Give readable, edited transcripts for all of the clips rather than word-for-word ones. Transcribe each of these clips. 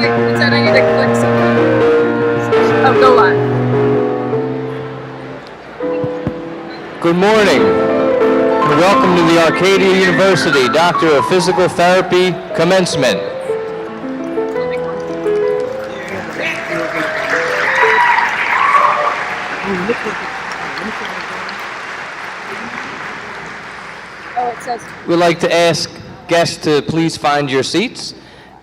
said I need to click something. Oh, go live. Good morning, and welcome to the Arcadia University Doctor of Physical Therapy Commencement. We'd like to ask guests to please find your seats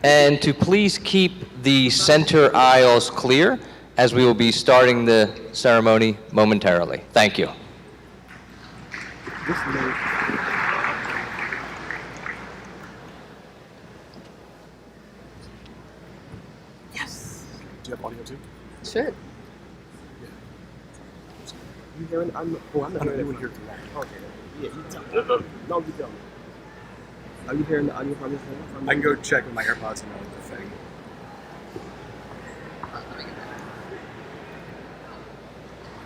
and to please keep the center aisles clear as we will be starting the ceremony momentarily. Thank you. Yes. Do you have audio too? Should. You hearing? I'm not hearing here too long. Okay. Yeah, you tell me. No, you tell me. Are you hearing the audio from this thing? I can go check with my AirPods and the thing.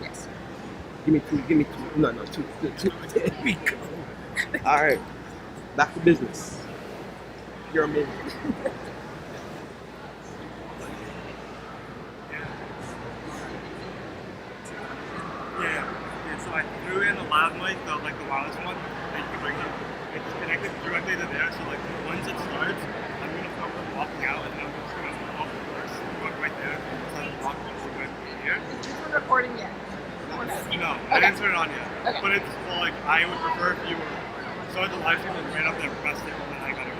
Yes. Give me two. No, two. There we go. All right. Back to business. You're amazing. Yeah, so I threw in a lav mic, like the wireless one, that you can bring in. It's connected directly to there, so like once it starts, I'm going to come walking out and I'm just going to walk first, walk right there, so I'm walking all the way here. Is this one recording yet? No, I didn't turn it on yet. Okay. But it's like, I would prefer if you were start the live stream and right up there, press it, and then I got it.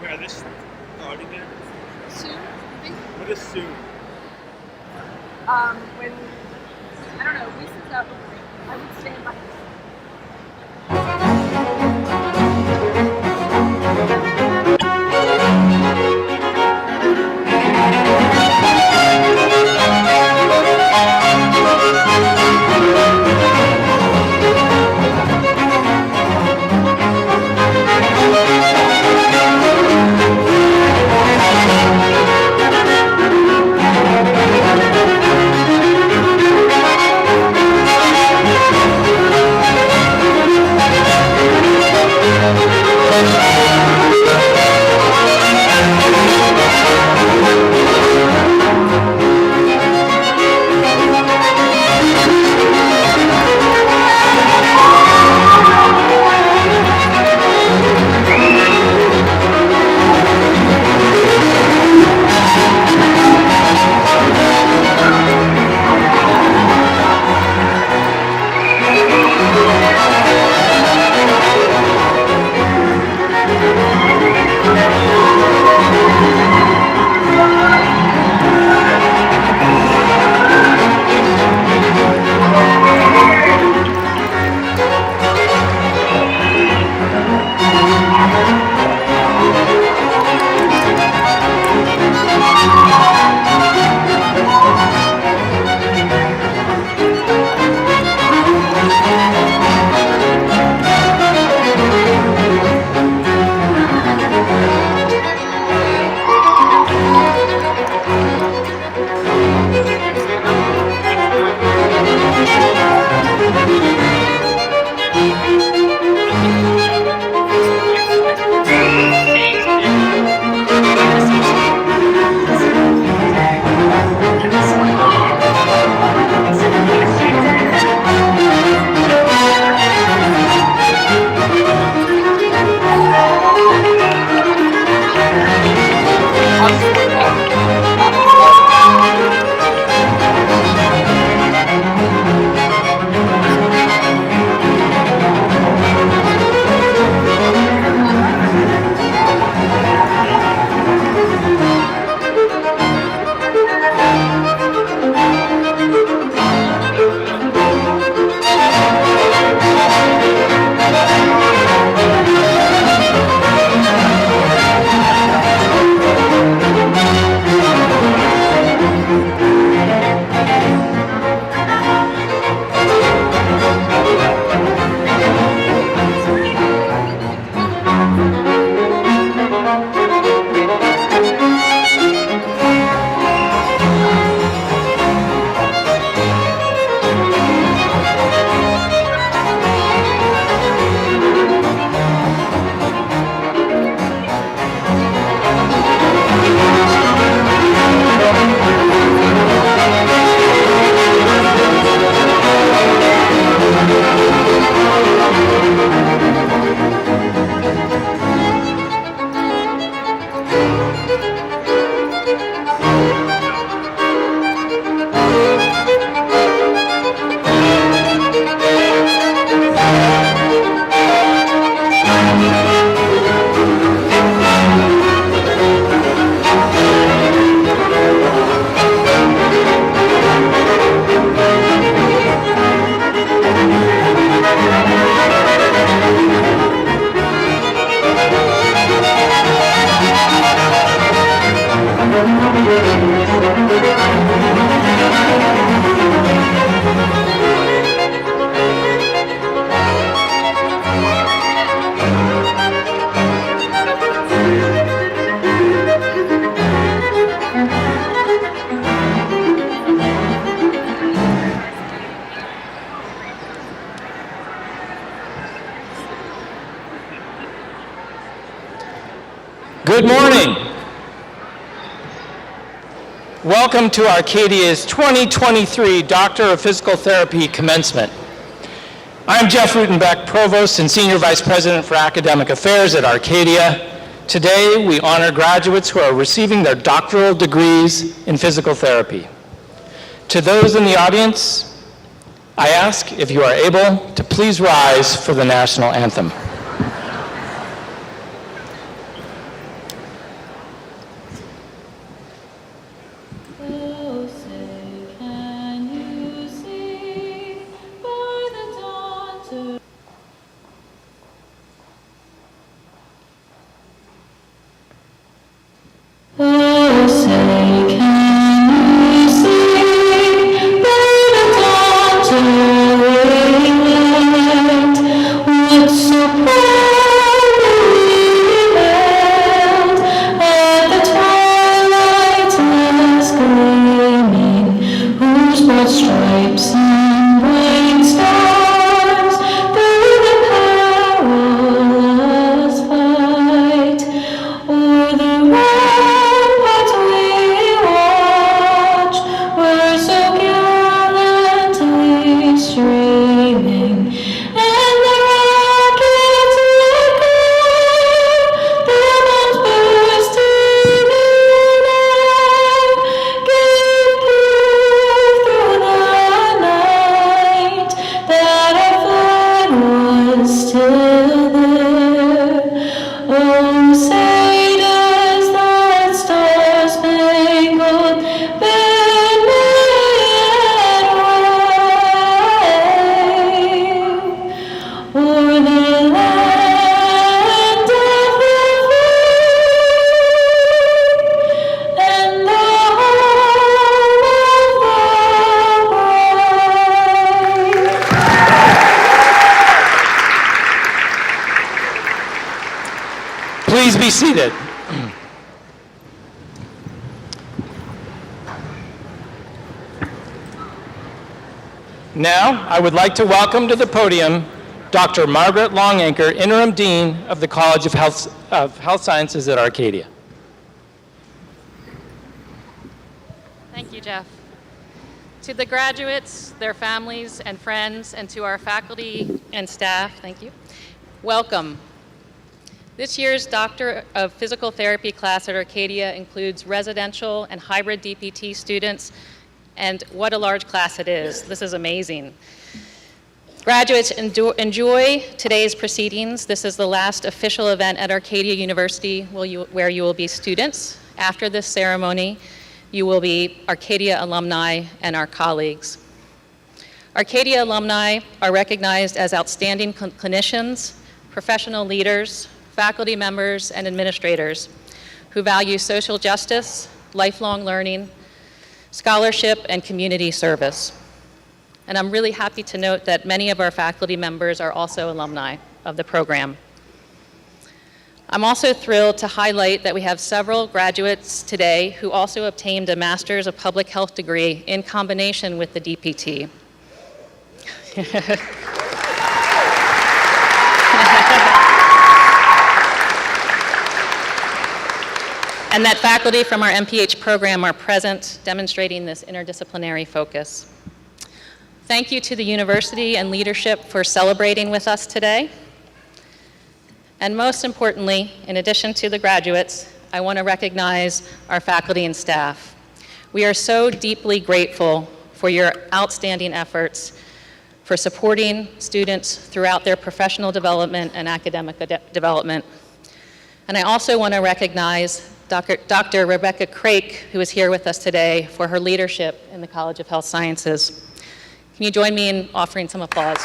Where this starting there? Soon, I think. What is soon? When, I don't know, Lisa's out with me. I would stand by this. Good morning. Welcome to Arcadia's 2023 Doctor of Physical Therapy Commencement. I'm Jeff Rutenbeck, Provost and Senior Vice President for Academic Affairs at Arcadia. Today, we honor graduates who are receiving their doctoral degrees in physical therapy. To those in the audience, I ask if you are able to please rise for the national anthem. Please be seated. Now, I would like to welcome to the podium Dr. Margaret Longanker, Interim Dean of the College of Health Sciences at Arcadia. Thank you, Jeff. To the graduates, their families and friends, and to our faculty and staff, thank you. Welcome. This year's Doctor of Physical Therapy class at Arcadia includes residential and hybrid DPT students, and what a large class it is. This is amazing. Graduates, enjoy today's proceedings. This is the last official event at Arcadia University where you will be students. After this ceremony, you will be Arcadia alumni and our colleagues. Arcadia alumni are recognized as outstanding clinicians, professional leaders, faculty members, and administrators who value social justice, lifelong learning, scholarship, and community service. And I'm really happy to note that many of our faculty members are also alumni of the program. I'm also thrilled to highlight that we have several graduates today who also obtained a Master's of Public Health degree in combination with the DPT. And that faculty from our MPH program are present, demonstrating this interdisciplinary focus. Thank you to the university and leadership for celebrating with us today. And most importantly, in addition to the graduates, I want to recognize our faculty and staff. We are so deeply grateful for your outstanding efforts for supporting students throughout their professional development and academic development. And I also want to recognize Dr. Rebecca Craik, who is here with us today, for her leadership in the College of Health Sciences. Can you join me in offering some applause?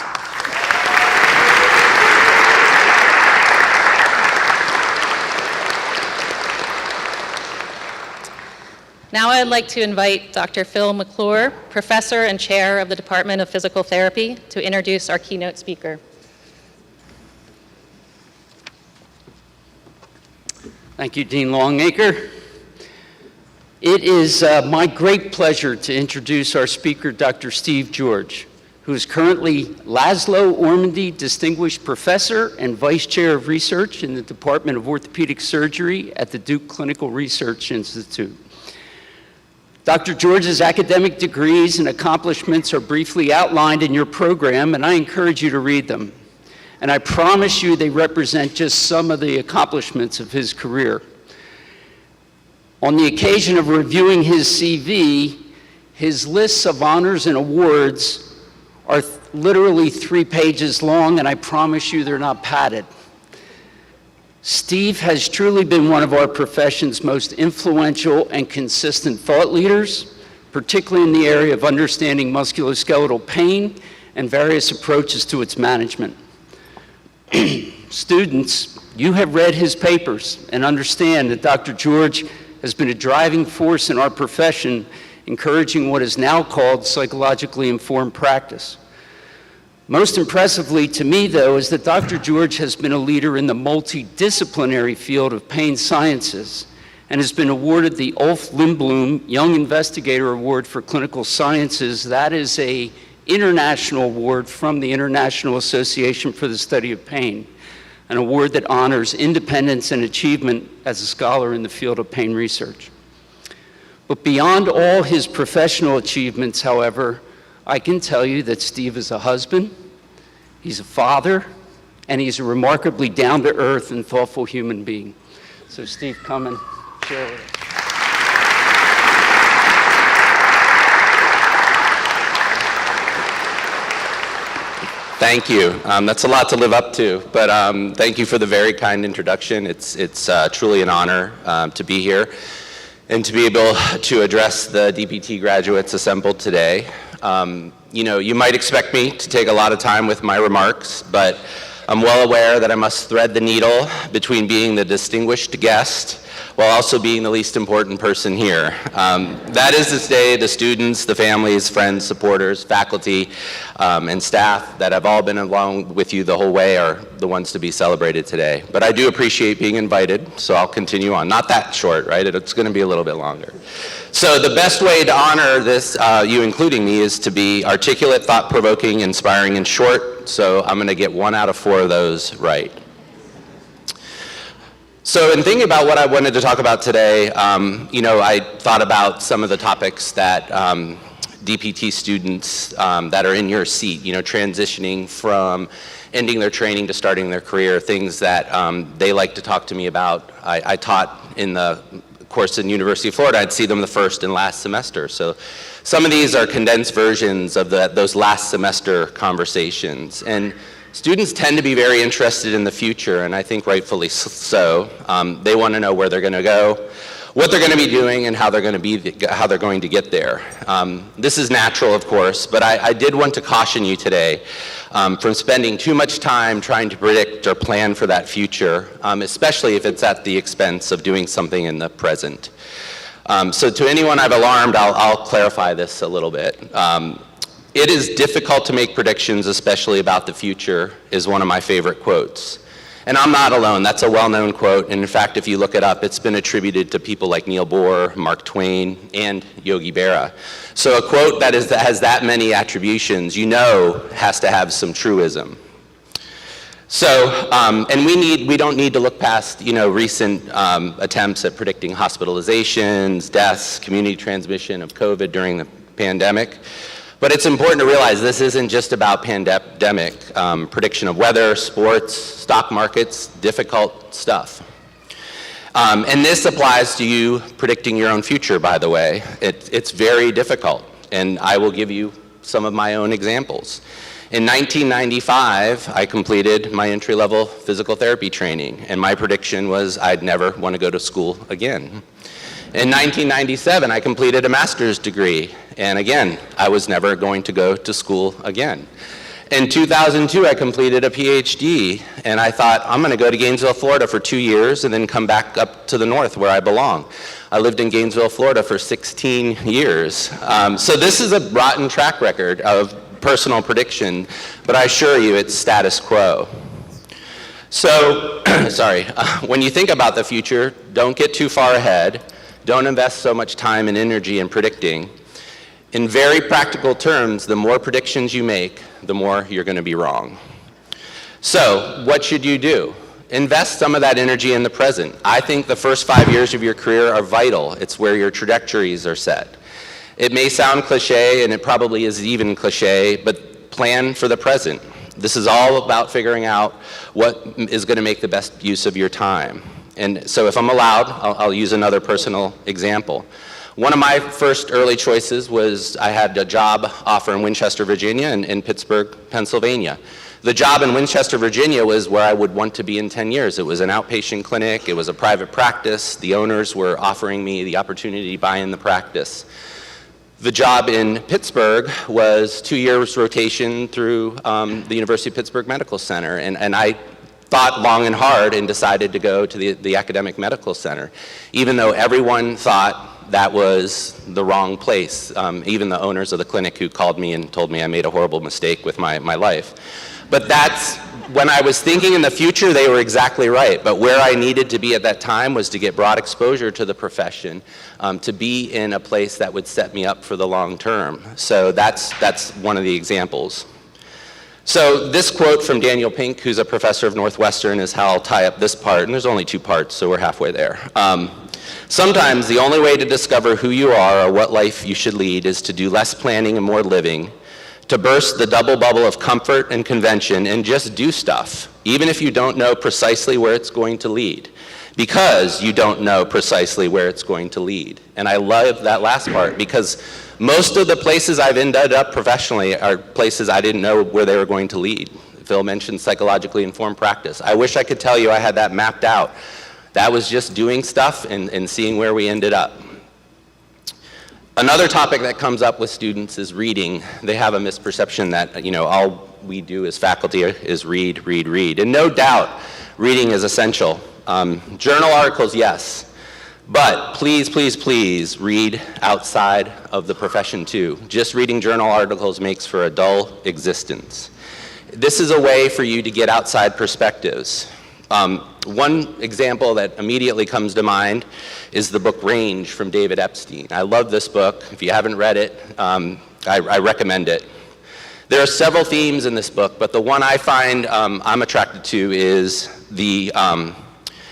Now I'd like to invite Dr. Phil McClure, Professor and Chair of the Department of Physical Therapy, to introduce our keynote speaker. Thank you, Dean Longacre. It is my great pleasure to introduce our speaker, Dr. Steve George. who is currently Laszlo Ormandy Distinguished Professor and Vice Chair of Research in the Department of Orthopedic Surgery at the Duke Clinical Research Institute. Dr. George's academic degrees and accomplishments are briefly outlined in your program, and I encourage you to read them. And I promise you they represent just some of the accomplishments of his career. On the occasion of reviewing his CV, his lists of honors and awards are literally 3 pages long, and I promise you they're not padded. Steve has truly been one of our profession's most influential and consistent thought leaders, particularly in the area of understanding musculoskeletal pain and various approaches to its management. Students, you have read his papers and understand that Dr. George has been a driving force in our profession, encouraging what is now called psychologically informed practice. Most impressively to me, though, is that Dr. George has been a leader in the multidisciplinary field of pain sciences and has been awarded the Ulf Lindblom Young Investigator Award for Clinical Sciences. That is an international award from the International Association for the Study of Pain, an award that honors independence and achievement as a scholar in the field of pain research. But beyond all his professional achievements, however, I can tell you that Steve is a husband, he's a father, and he's a remarkably down-to-earth and thoughtful human being. So Steve, come and share with us. Thank you. That's a lot to live up to, but thank you for the very kind introduction. It's truly an honor to be here and to be able to address the DPT graduates assembled today. You might expect me to take a lot of time with my remarks, but I'm well aware that I must thread the needle between being the distinguished guest while also being the least important person here. That is to say, the students, the families, friends, supporters, faculty, and staff that have all been along with you the whole way are the ones to be celebrated today. But I do appreciate being invited, so I'll continue on. Not that short, right? It's going to be a little bit longer. So the best way to honor this, you including me, is to be articulate, thought-provoking, inspiring, and short. So I'm going to get 1 out of 4 of those right. So in thinking about what I wanted to talk about today, I thought about some of the topics that DPT students that are in your seat, transitioning from ending their training to starting their career, things that they like to talk to me about. I taught in the course in University of Florida. I'd see them the first and last semester. So some of these are condensed versions of those last semester conversations. And students tend to be very interested in the future, and I think rightfully so. They want to know where they're going to go, what they're going to be doing, and how they're going to get there. This is natural, of course, but I did want to caution you today from spending too much time trying to predict or plan for that future, especially if it's at the expense of doing something in the present. So to anyone I've alarmed, I'll clarify this a little bit. It is difficult to make predictions, especially about the future, is one of my favorite quotes. And I'm not alone. That's a well-known quote. And in fact, if you look it up, it's been attributed to people like Neil Bohr, Mark Twain, and Yogi Berra. So a quote that has that many attributions, has to have some truism. So, and we don't need to look past, recent attempts at predicting hospitalizations, deaths, community transmission of COVID during the pandemic. But it's important to realize this isn't just about pandemic prediction of weather, sports, stock markets, difficult stuff. And this applies to you predicting your own future, by the way. It's very difficult, and I will give you some of my own examples. In 1995, I completed my entry-level physical therapy training, and my prediction was I'd never want to go to school again. In 1997, I completed a master's degree, and again, I was never going to go to school again. In 2002, I completed a PhD, and I thought, I'm going to go to Gainesville, Florida for 2 years and then come back up to the north where I belong. I lived in Gainesville, Florida for 16 years. So this is a rotten track record of personal prediction, but I assure you it's status quo. So, when you think about the future, don't get too far ahead. Don't invest so much time and energy in predicting. In very practical terms, the more predictions you make, the more you're going to be wrong. So, what should you do? Invest some of that energy in the present. I think the first 5 years of your career are vital. It's where your trajectories are set. It may sound cliche, and it probably is even cliche, but plan for the present. This is all about figuring out what is going to make the best use of your time. And so if I'm allowed, I'll use another personal example. One of my first early choices was I had a job offer in Winchester, Virginia, and in Pittsburgh, Pennsylvania. The job in Winchester, Virginia was where I would want to be in 10 years. It was an outpatient clinic. It was a private practice. The owners were offering me the opportunity to buy in the practice. The job in Pittsburgh was 2 years rotation through the University of Pittsburgh Medical Center. And I thought long and hard and decided to go to the academic medical center, even though everyone thought that was the wrong place, even the owners of the clinic who called me and told me I made a horrible mistake with my life. But that's, when I was thinking in the future, they were exactly right. But where I needed to be at that time was to get broad exposure to the profession, to be in a place that would set me up for the long term. So that's one of the examples. So this quote from Daniel Pink, who's a professor of Northwestern, is how I'll tie up this part, and there's only 2 parts, so we're halfway there. Sometimes the only way to discover who you are or what life you should lead is to do less planning and more living, to burst the double bubble of comfort and convention and just do stuff, even if you don't know precisely where it's going to lead, because you don't know precisely where it's going to lead. And I love that last part, because most of the places I've ended up professionally are places I didn't know where they were going to lead. Phil mentioned psychologically informed practice. I wish I could tell you I had that mapped out. That was just doing stuff and seeing where we ended up. Another topic that comes up with students is reading. They have a misperception that, all we do as faculty is read, read, read. And no doubt, reading is essential. Journal articles, yes. But please, please, please read outside of the profession too. Just reading journal articles makes for a dull existence. This is a way for you to get outside perspectives. One example that immediately comes to mind is the book Range from David Epstein. I love this book. If you haven't read it, I recommend it. There are several themes in this book, but the one I find I'm attracted to is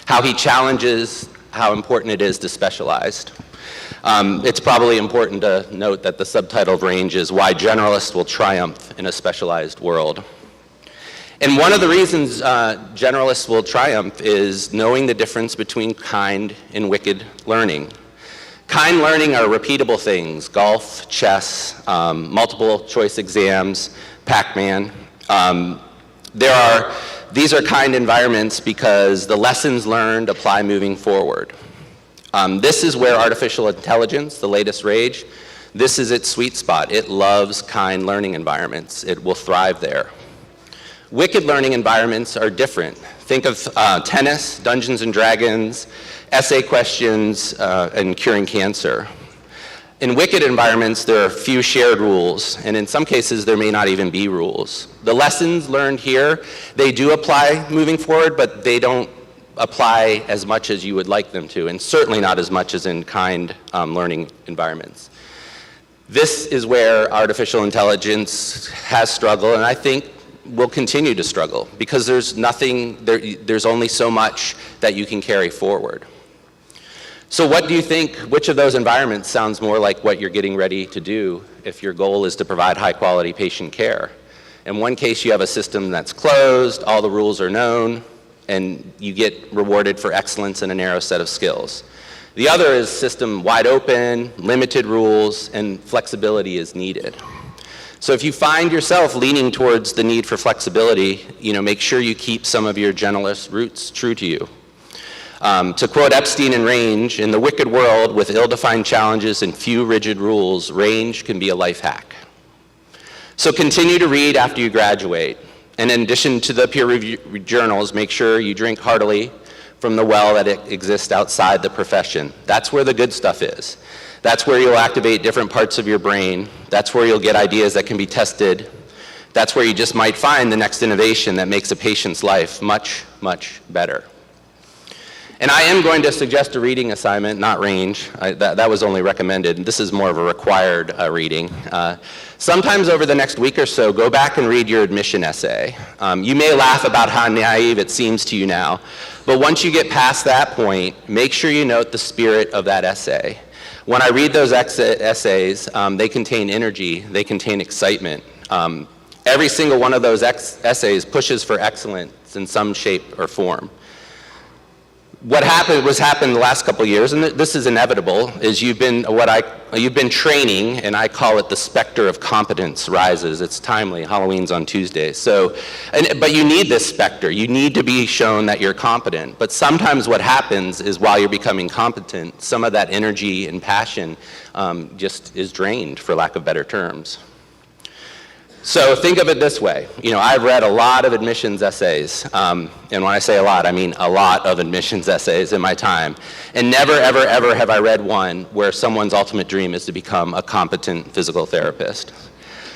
how he challenges how important it is to specialize. It's probably important to note that the subtitle of Range is Why Generalists Will Triumph in a Specialized World. And one of the reasons generalists will triumph is knowing the difference between kind and wicked learning. Kind learning are repeatable things: golf, chess, multiple choice exams, Pac-Man. These are kind environments because the lessons learned apply moving forward. This is where artificial intelligence, the latest rage, this is its sweet spot. It loves kind learning environments. It will thrive there. Wicked learning environments are different. Think of tennis, Dungeons and Dragons, essay questions, and curing cancer. In wicked environments, there are few shared rules, and in some cases, there may not even be rules. The lessons learned here, they do apply moving forward, but they don't apply as much as you would like them to, and certainly not as much as in kind learning environments. This is where artificial intelligence has struggled, and I think will continue to struggle, because there's only so much that you can carry forward. So what do you think, which of those environments sounds more like what you're getting ready to do if your goal is to provide high quality patient care? In one case, you have a system that's closed, all the rules are known, and you get rewarded for excellence in a narrow set of skills. The other is system wide open, limited rules, and flexibility is needed. So if you find yourself leaning towards the need for flexibility, make sure you keep some of your generalist roots true to you. To quote Epstein in Range, in the wicked world with ill-defined challenges and few rigid rules, Range can be a life hack. So continue to read after you graduate. And in addition to the peer-reviewed journals, make sure you drink heartily from the well that exists outside the profession. That's where the good stuff is. That's where you'll activate different parts of your brain. That's where you'll get ideas that can be tested. That's where you just might find the next innovation that makes a patient's life much, much better. And I am going to suggest a reading assignment, not range. That was only recommended. This is more of a required reading. Sometimes over the next week or so, go back and read your admission essay. You may laugh about how naive it seems to you now, but once you get past that point, make sure you note the spirit of that essay. When I read those essays, they contain energy, they contain excitement. Every single one of those essays pushes for excellence in some shape or form. What happened the last couple of years, and this is inevitable, is you've been training, and I call it the specter of competence rises. It's timely. Halloween's on Tuesday. But you need this specter. You need to be shown that you're competent. But sometimes what happens is while you're becoming competent, some of that energy and passion just is drained, for lack of better terms. So think of it this way. I've read a lot of admissions essays, and when I say a lot, I mean a lot of admissions essays in my time. And never, ever, ever have I read one where someone's ultimate dream is to become a competent physical therapist.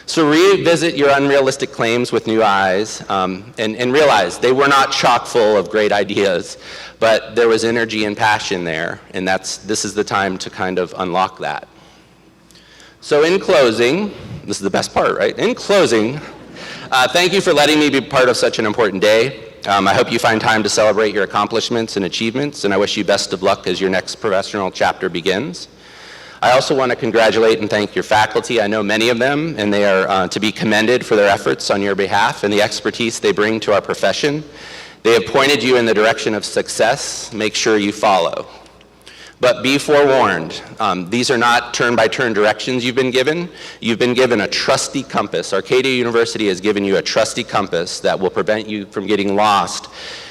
So revisit your unrealistic claims with new eyes, and realize they were not chock full of great ideas, but there was energy and passion there, and this is the time to kind of unlock that. So in closing, this is the best part, right? In closing, thank you for letting me be part of such an important day. I hope you find time to celebrate your accomplishments and achievements, and I wish you best of luck as your next professional chapter begins. I also want to congratulate and thank your faculty. I know many of them, and they are to be commended for their efforts on your behalf and the expertise they bring to our profession. They have pointed you in the direction of success. Make sure you follow. But be forewarned, these are not turn-by-turn directions you've been given. You've been given a trusty compass. Arcadia University has given you a trusty compass that will prevent you from getting lost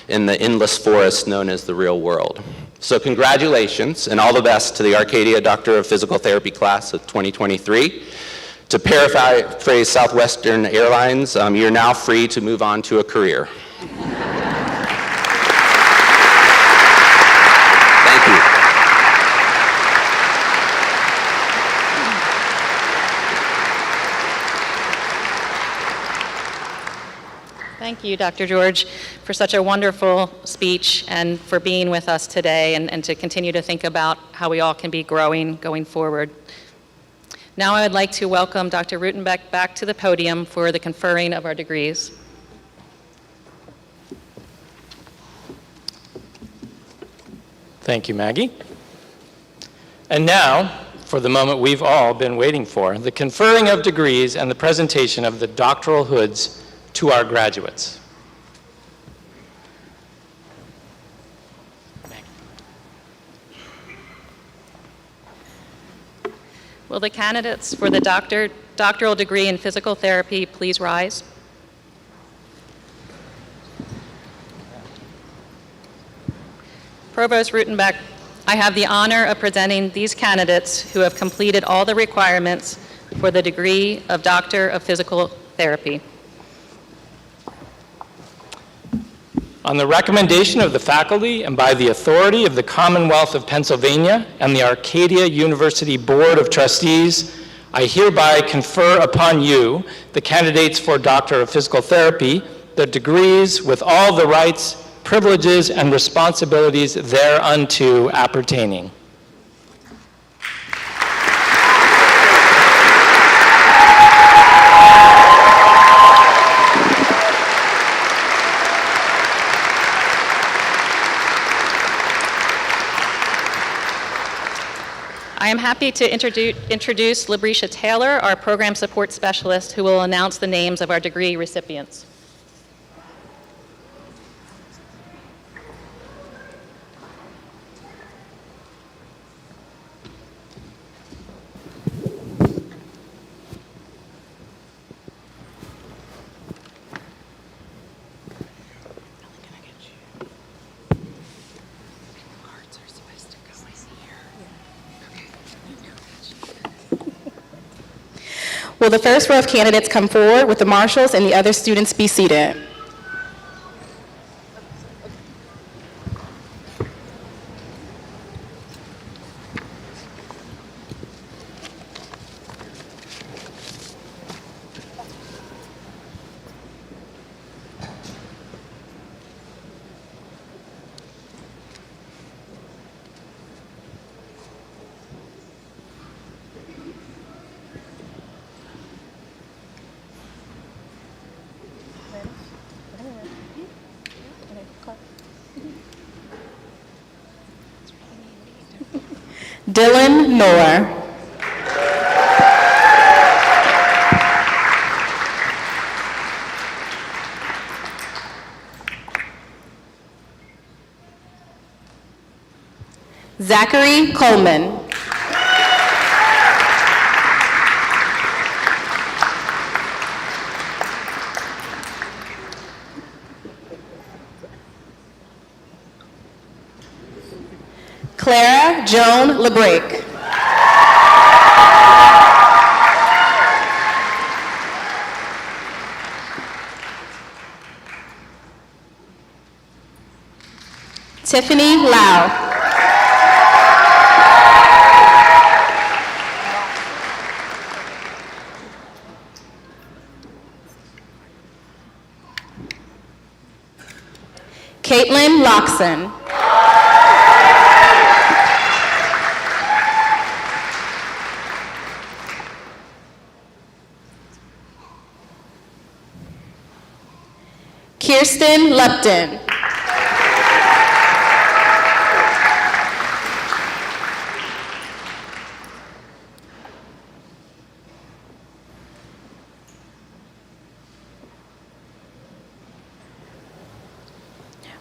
in the endless forest known as the real world. So congratulations and all the best to the Arcadia Doctor of Physical Therapy class of 2023. To paraphrase Southwestern Airlines, you're now free to move on to a career. Thank you. Thank you, Dr. George, for such a wonderful speech and for being with us today and to continue to think about how we all can be growing going forward. Now I would like to welcome Dr. Rutenbeck back to the podium for the conferring of our degrees. Thank you, Maggie. And now, for the moment we've all been waiting for, the conferring of degrees and the presentation of the doctoral hoods to our graduates. Will the candidates for the doctoral degree in physical therapy please rise? Provost Rutenbeck, I have the honor of presenting these candidates who have completed all the requirements for the degree of Doctor of Physical Therapy. On the recommendation of the faculty and by the authority of the Commonwealth of Pennsylvania and the Arcadia University Board of Trustees, I hereby confer upon you, the candidates for Doctor of Physical Therapy, the degrees with all the rights, privileges, and responsibilities thereunto appertaining. I am happy to introduce Labrisha Taylor, our program support specialist, who will announce the names of our degree recipients. Will the first row of candidates come forward with the marshals and the other students be seated? Dylan Noor. Zachary Coleman. Clara Joan LeBrake. Tiffany Lau. Caitlin Loxon. Kirsten Lupton.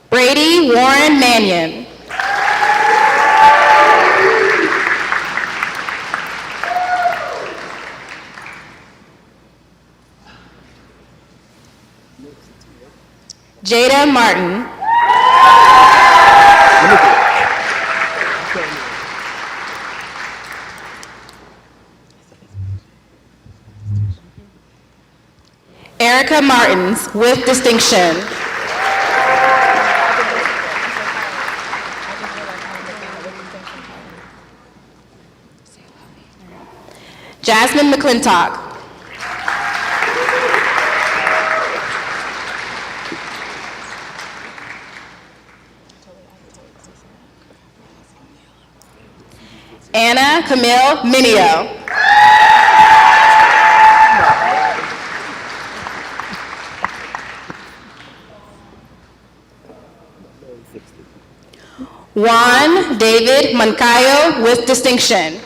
Brady Warren Mannion. Jada Martin. Erica Martins with distinction. Jasmine McClintock. Anna Camille Minio. Juan David Moncayo with distinction.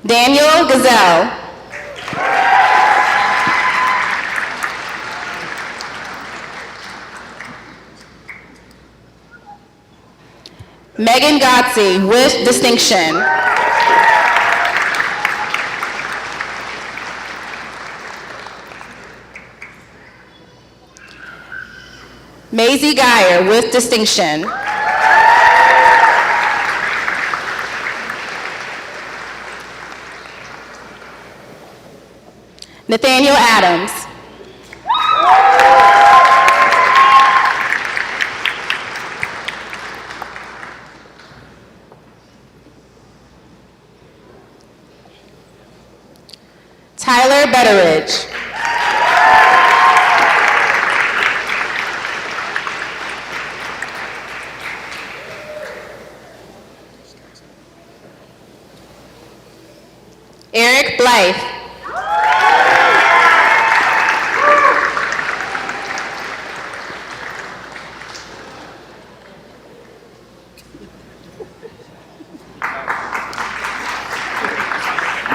Daniel Gazelle. Megan Gotzi with distinction. Maisie Geyer with distinction. Nathaniel Adams. Tyler Betteridge. Eric Blythe.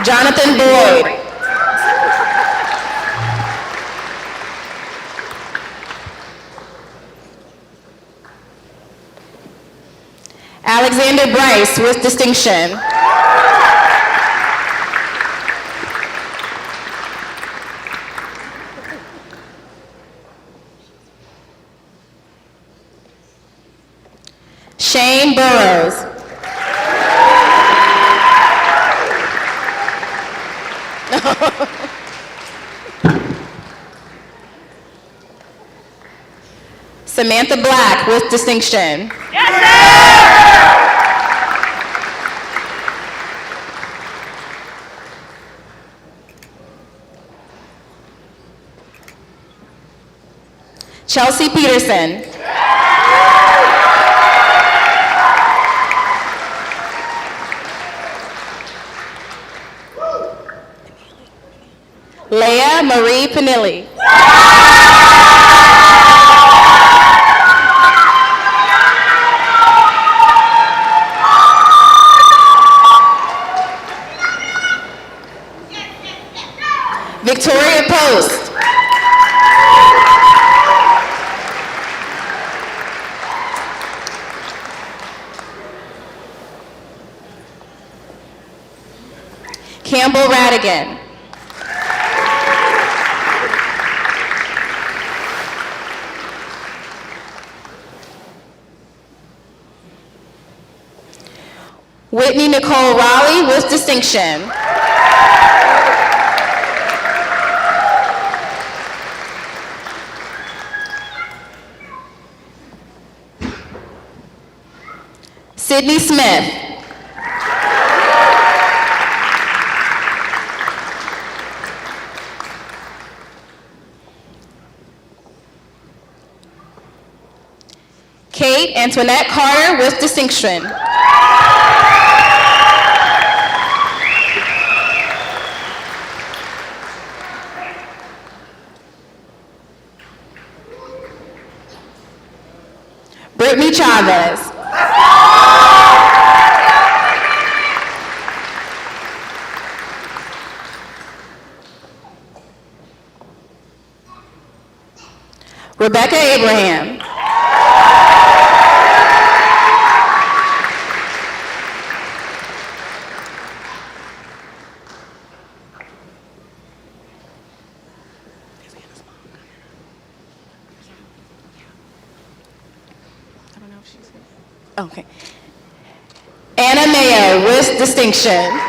Jonathan Boyd. Alexander Bryce with distinction. Shane Burrows. Samantha Black with distinction. Chelsea Peterson. Leah Marie Panilli. Victoria Post. Campbell Radigan. Whitney Nicole Raleigh with distinction. Sydney Smith. Kate Antoinette Carter with distinction. Brittany Chavez. Rebecca Abraham. Okay. Anna Mayo with distinction.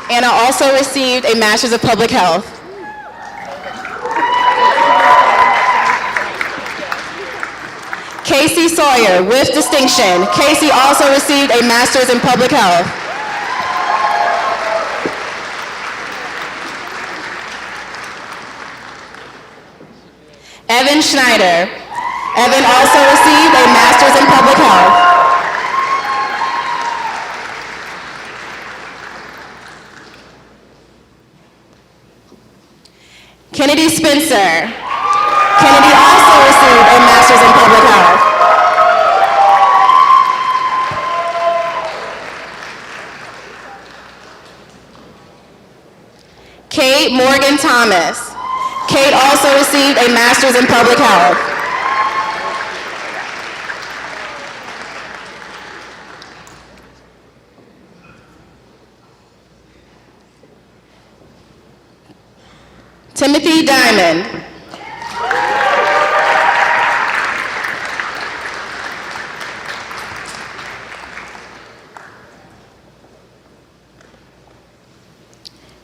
Anna also received a Master's of Public Health. Casey Sawyer with distinction. Casey also received a Master's in Public Health. Evan Schneider. Evan also received a Master's in Public Health. Kennedy Spencer. Kennedy also received a Master's in Public Health. Kate Morgan Thomas. Kate also received a Master's in Public Health. Timothy Diamond.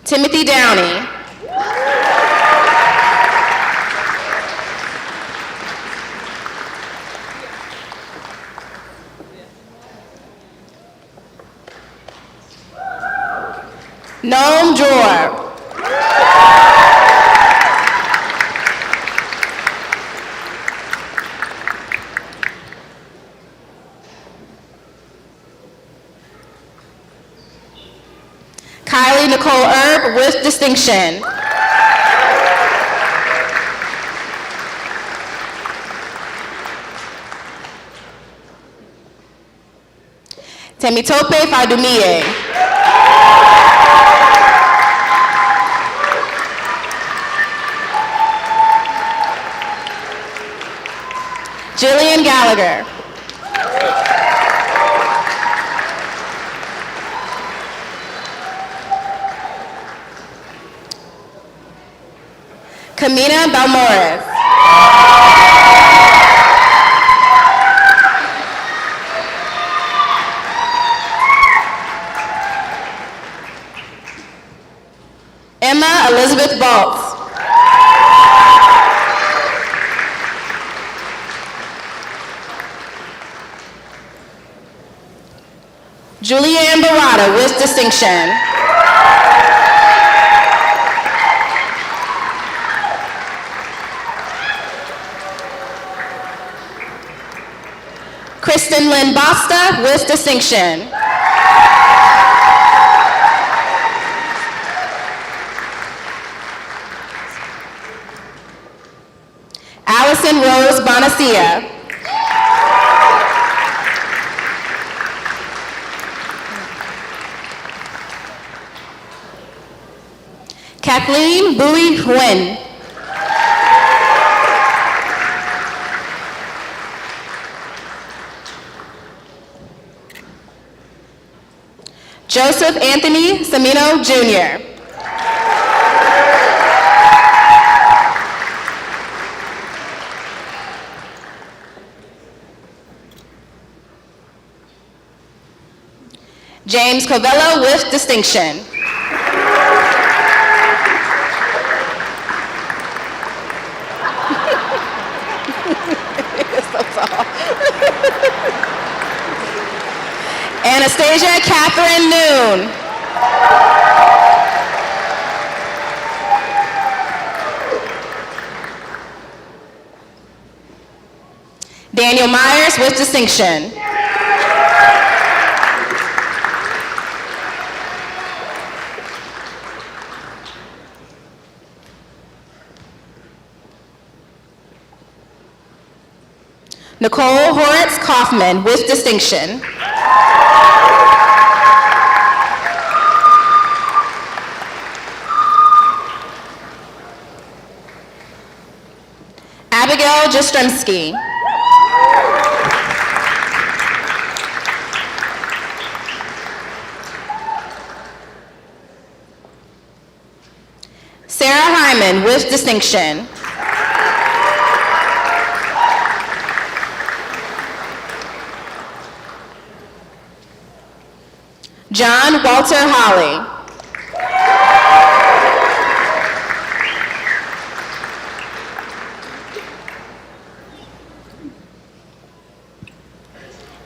Timothy Downey. Noam Jor. Kylie Nicole Erb with distinction. Temitope Fadumie. Jillian Gallagher. Camina Balmores. Emma Elizabeth Baltz. Julianne Barada with distinction. Kristen Lynn Basta with distinction. Allison Rose Bonacia. Kathleen Bui Nguyen. Joseph Anthony Semino Jr. James Covello with distinction. Anastasia Catherine Noon. Daniel Myers with distinction. Nicole Horitz Kaufman with distinction. Abigail Jastrzemski. Sarah Hyman with distinction. John Walter Holly.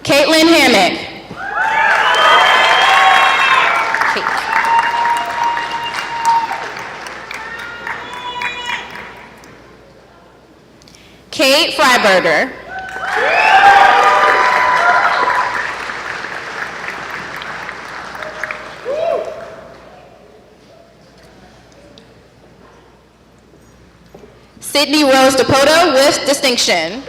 Caitlin Hammock. Kate Freiberger. Sydney Rose DePoto with distinction.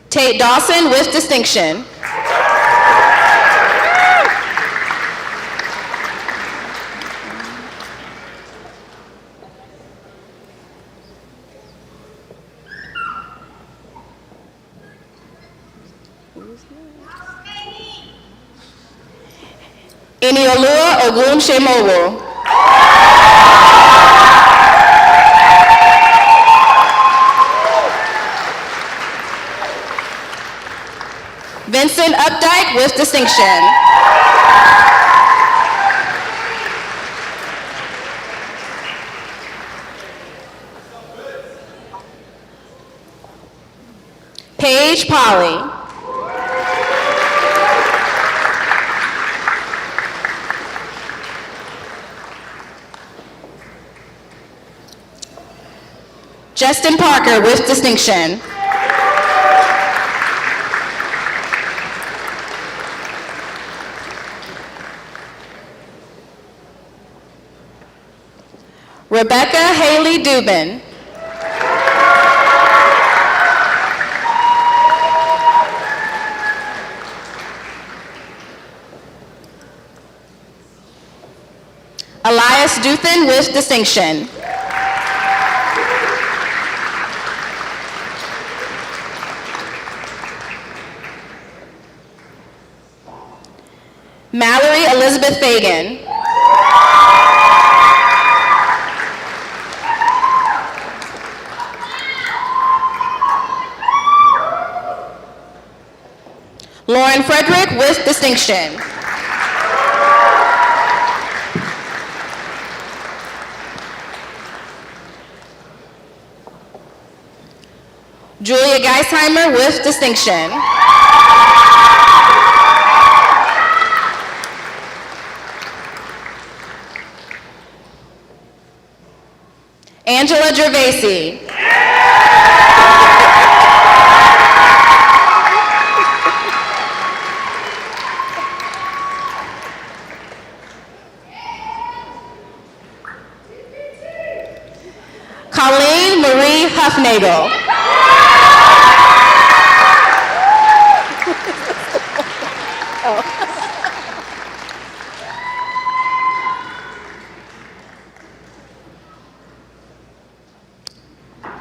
Tate Dawson with distinction. Eniolua Ogunsemowo. Vincent Updike with distinction. Paige Polly. Justin Parker with distinction. Rebecca Haley Dubin. Elias Duthin with distinction. Mallory Elizabeth Fagan. Lauren Frederick with distinction. Julia Geisheimer with distinction. Angela Gervasi. Colleen Marie Huffnagel.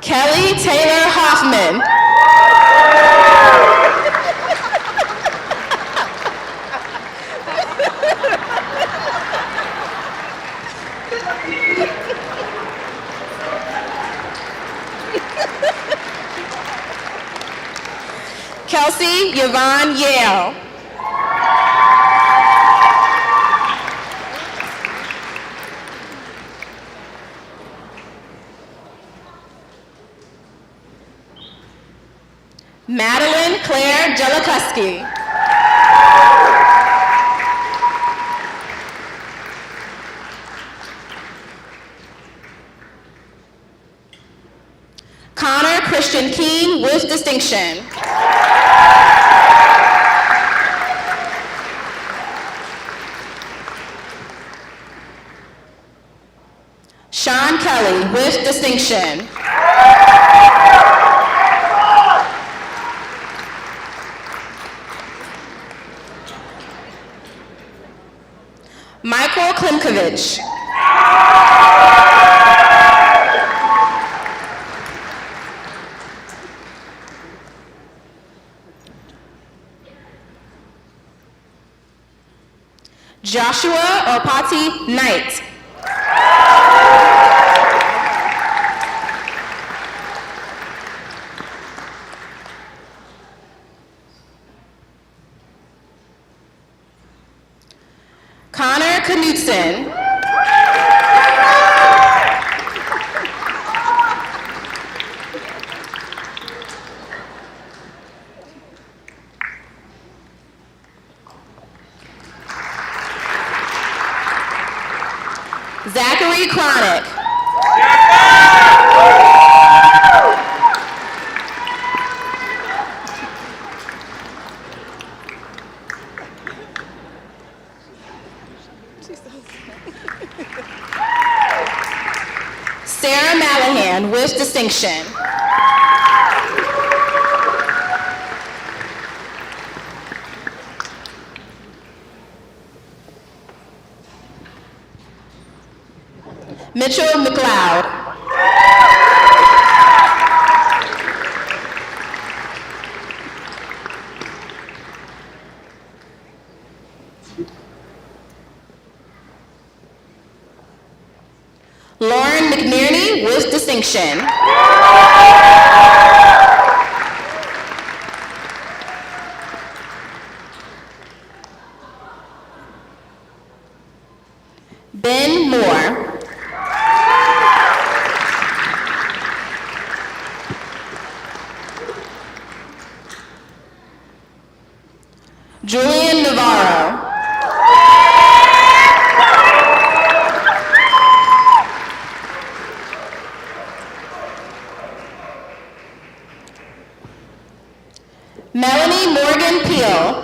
Kelly Taylor Hoffman. Kelsey Yvonne Yale. Madeline Claire Jelikuski. Connor Christian Keene with distinction. Sean Kelly with distinction. Michael Klimkovich. Joshua Opati Knight. Connor Knudsen. Zachary Chronic. Sarah Malahan with distinction. Mitchell McLeod. Lauren McNearney with distinction. Ben Moore. Julian Navarro. Melanie Morgan Peel.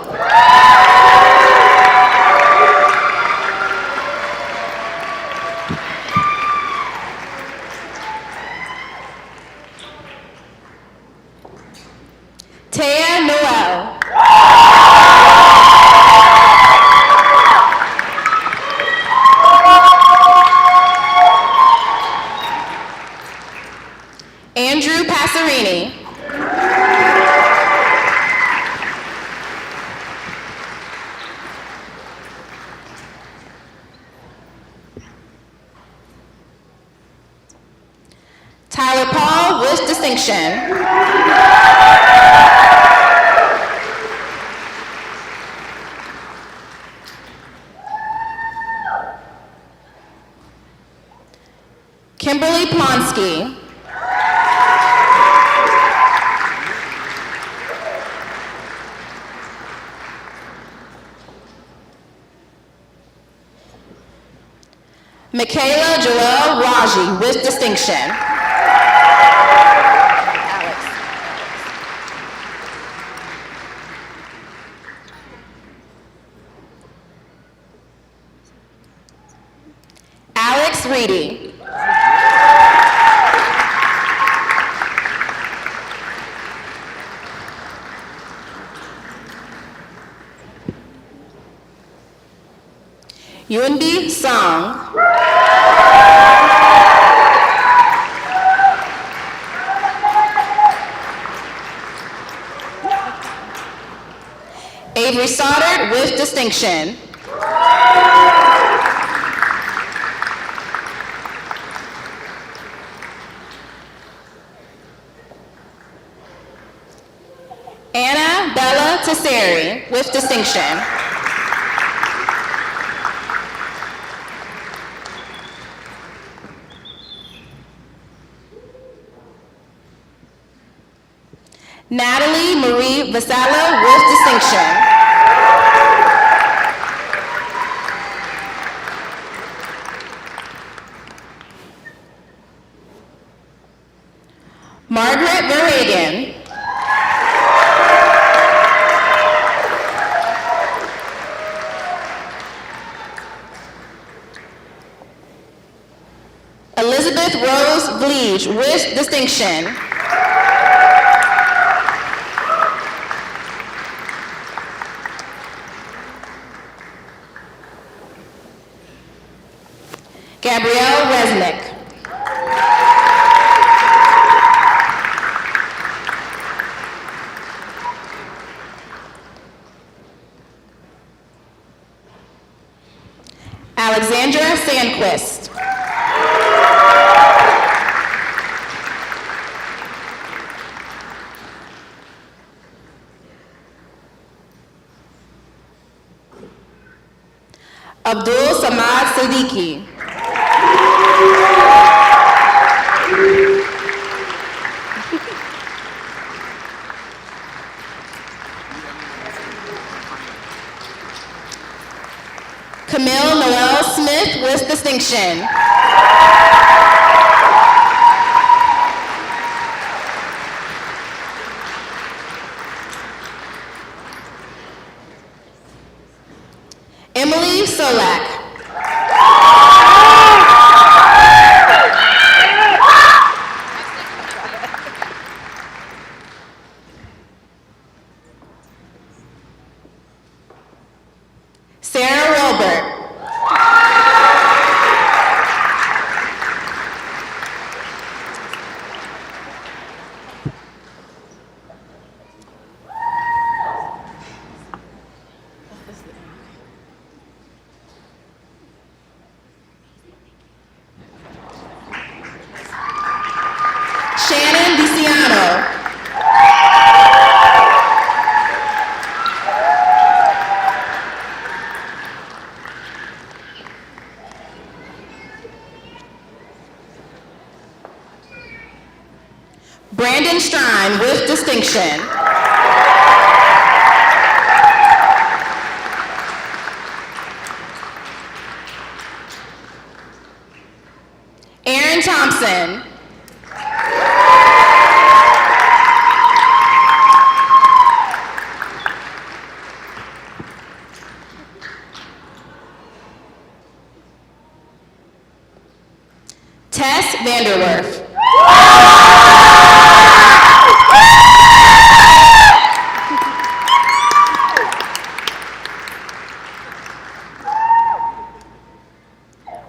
Taya Noel. Andrew Passerini. Tyler Paul with distinction. Kimberly Plonsky. Michaela Joelle Raji with distinction. Yunbi Song. Avery Stoddard with distinction. Anna Bella Tesseri with distinction. Natalie Marie Vasalla with distinction. Margaret Verhagen. Elizabeth Rose Vliege with distinction. Gabrielle Resnick. Alexandra Sandquist. Abdul Samad Siddiqui. Camille Noel Smith with distinction. Emily Solak. Sarah Wilbert. Shannon DiCiano. Brandon Strine with distinction. Aaron Thompson. Tess Vanderwerf.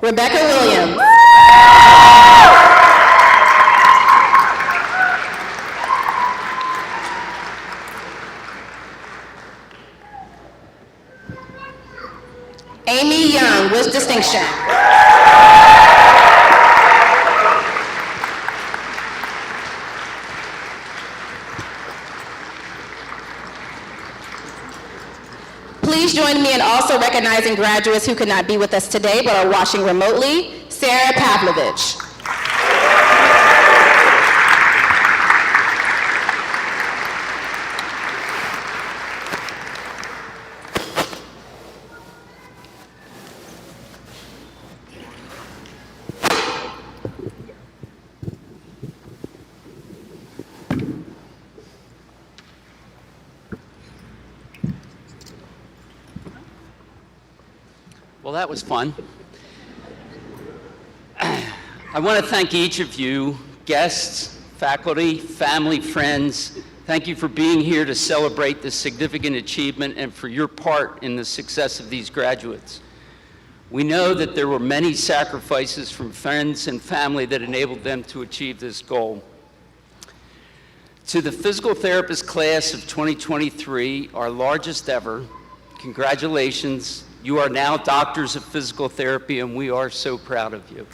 Rebecca Williams. Amy Young with distinction. Please join me in also recognizing graduates who could not be with us today but are watching remotely. Sarah Pavlovich. Well, that was fun. I want to thank each of you, guests, faculty, family, friends. Thank you for being here to celebrate this significant achievement and for your part in the success of these graduates. We know that there were many sacrifices from friends and family that enabled them to achieve this goal. To the physical therapist class of 2023, our largest ever, congratulations. You are now doctors of physical therapy, and we are so proud of you.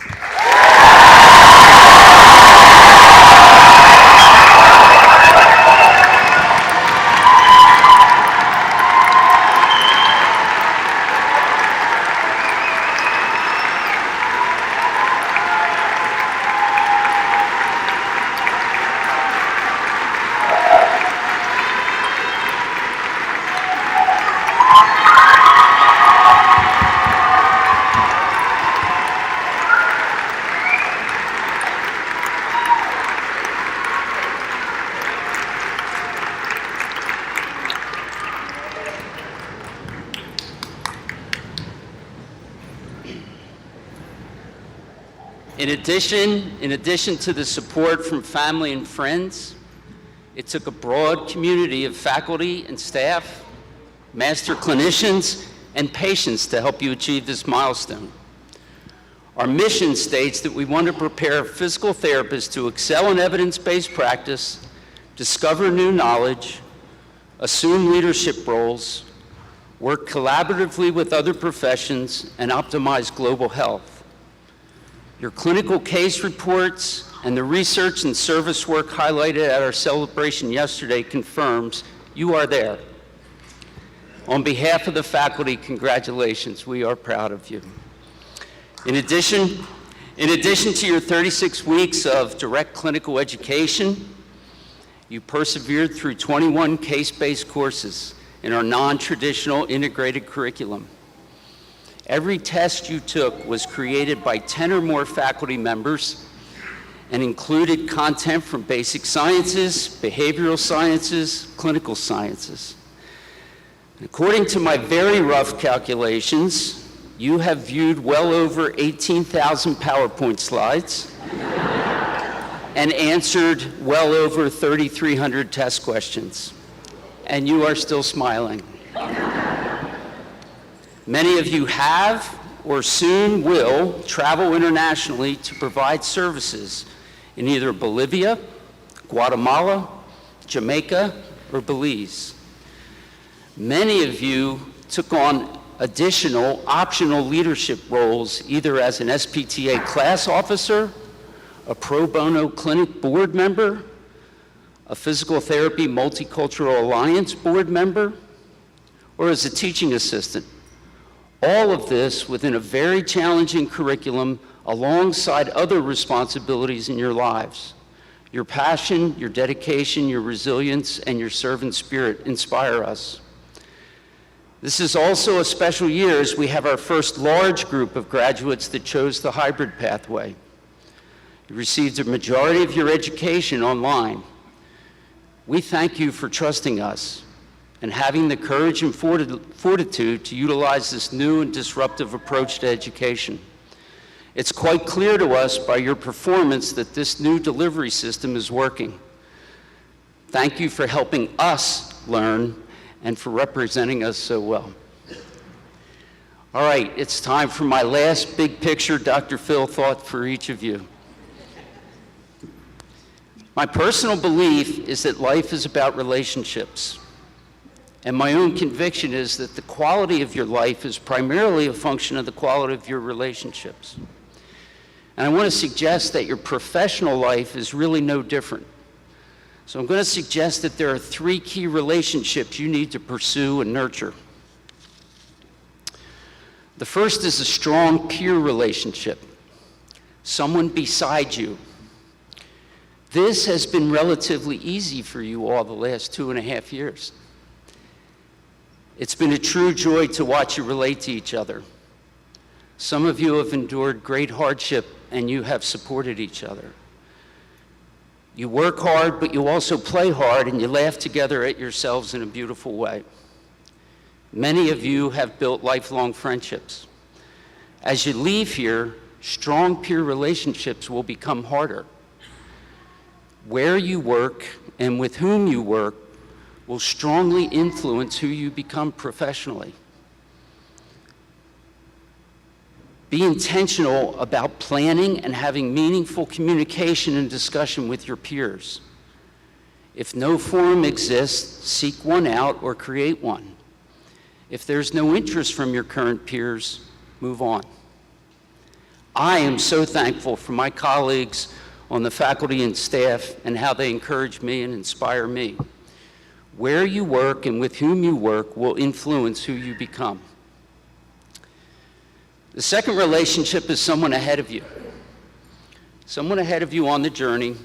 In addition to the support from family and friends, it took a broad community of faculty and staff, master clinicians, and patients to help you achieve this milestone. Our mission states that we want to prepare physical therapists to excel in evidence-based practice, discover new knowledge, assume leadership roles, work collaboratively with other professions, and optimize global health. Your clinical case reports and the research and service work highlighted at our celebration yesterday confirms you are there. On behalf of the faculty, congratulations. We are proud of you. In addition to your 36 weeks of direct clinical education, you persevered through 21 case-based courses in our non-traditional integrated curriculum. Every test you took was created by 10 or more faculty members and included content from basic sciences, behavioral sciences, clinical sciences. According to my very rough calculations, you have viewed well over 18,000 PowerPoint slides and answered well over 3,300 test questions. And you are still smiling. Many of you have or soon will travel internationally to provide services in either Bolivia, Guatemala, Jamaica, or Belize. Many of you took on additional optional leadership roles either as an SPTA class officer, a pro bono clinic board member, a physical therapy multicultural alliance board member, or as a teaching assistant. All of this within a very challenging curriculum alongside other responsibilities in your lives. Your passion, your dedication, your resilience, and your servant spirit inspire us. This is also a special year as we have our first large group of graduates that chose the hybrid pathway. You received a majority of your education online. We thank you for trusting us and having the courage and fortitude to utilize this new and disruptive approach to education. It's quite clear to us by your performance that this new delivery system is working. Thank you for helping us learn and for representing us so well. All right, it's time for my last big picture Dr. Phil thought for each of you. My personal belief is that life is about relationships. And my own conviction is that the quality of your life is primarily a function of the quality of your relationships. And I want to suggest that your professional life is really no different. So I'm going to suggest that there are 3 key relationships you need to pursue and nurture. The first is a strong peer relationship, someone beside you. This has been relatively easy for you all the last 2.5 years. It's been a true joy to watch you relate to each other. Some of you have endured great hardship and you have supported each other. You work hard, but you also play hard and you laugh together at yourselves in a beautiful way. Many of you have built lifelong friendships. As you leave here, strong peer relationships will become harder. Where you work and with whom you work will strongly influence who you become professionally. Be intentional about planning and having meaningful communication and discussion with your peers. If no forum exists, seek one out or create one. If there's no interest from your current peers, move on. I am so thankful for my colleagues on the faculty and staff and how they encourage me and inspire me. Where you work and with whom you work will influence who you become. The second relationship is someone ahead of you. Someone ahead of you on the journey.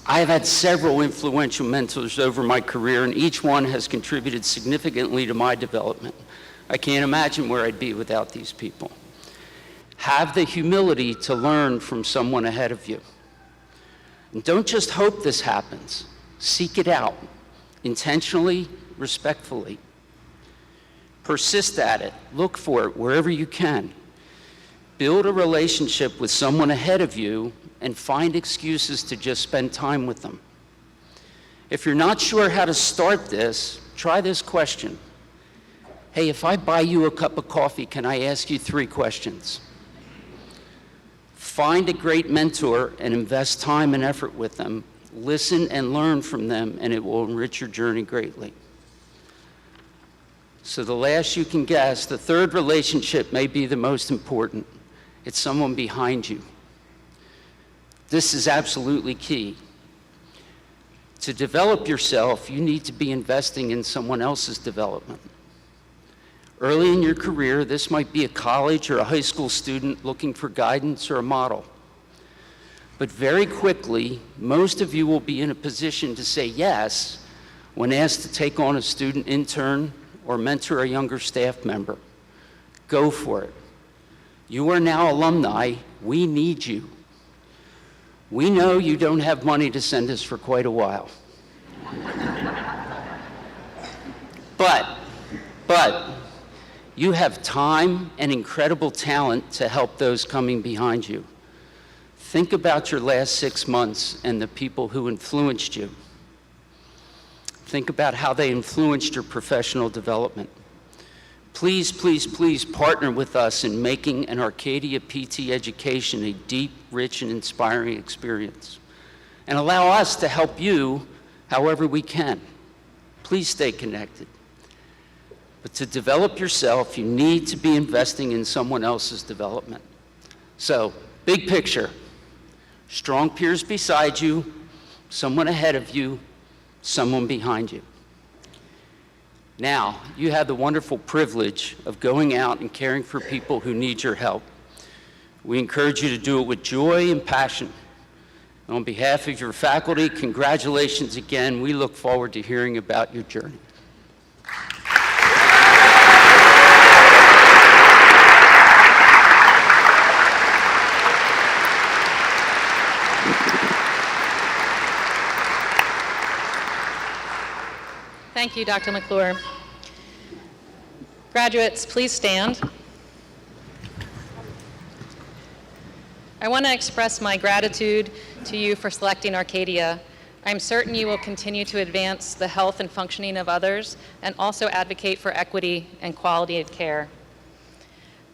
I have had several influential mentors over my career, and each one has contributed significantly to my development. I can't imagine where I'd be without these people. Have the humility to learn from someone ahead of you. And don't just hope this happens. Seek it out, intentionally, respectfully. Persist at it. Look for it wherever you can. Build a relationship with someone ahead of you and find excuses to just spend time with them. If you're not sure how to start this, try this question. Hey, if I buy you a cup of coffee, can I ask you 3 questions? Find a great mentor and invest time and effort with them. Listen and learn from them, and it will enrich your journey greatly. So the last you can guess, the third relationship may be the most important. It's someone behind you. This is absolutely key. To develop yourself, you need to be investing in someone else's development. Early in your career, this might be a college or a high school student looking for guidance or a model. But very quickly, most of you will be in a position to say yes when asked to take on a student intern or mentor a younger staff member. Go for it. You are now alumni. We need you. We know you don't have money to send us for quite a while. But you have time and incredible talent to help those coming behind you. Think about your last 6 months and the people who influenced you. Think about how they influenced your professional development. Please, please, please partner with us in making an Arcadia PT education a deep, rich, and inspiring experience. And allow us to help you however we can. Please stay connected. But to develop yourself, you need to be investing in someone else's development. So, big picture. Strong peers beside you, someone ahead of you, someone behind you. Now, you have the wonderful privilege of going out and caring for people who need your help. We encourage you to do it with joy and passion. On behalf of your faculty, congratulations again. We look forward to hearing about your journey. Thank you, Dr. McClure. Graduates, please stand. I want to express my gratitude to you for selecting Arcadia. I'm certain you will continue to advance the health and functioning of others and also advocate for equity and quality of care.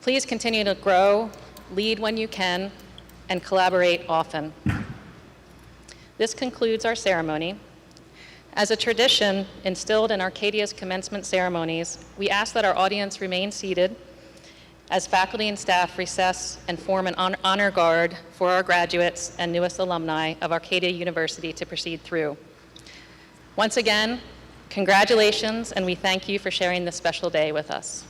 Please continue to grow, lead when you can, and collaborate often. This concludes our ceremony. As a tradition instilled in Arcadia's commencement ceremonies, we ask that our audience remain seated as faculty and staff recess and form an honor guard for our graduates and newest alumni of Arcadia University to proceed through. Once again, congratulations, and we thank you for sharing this special day with us.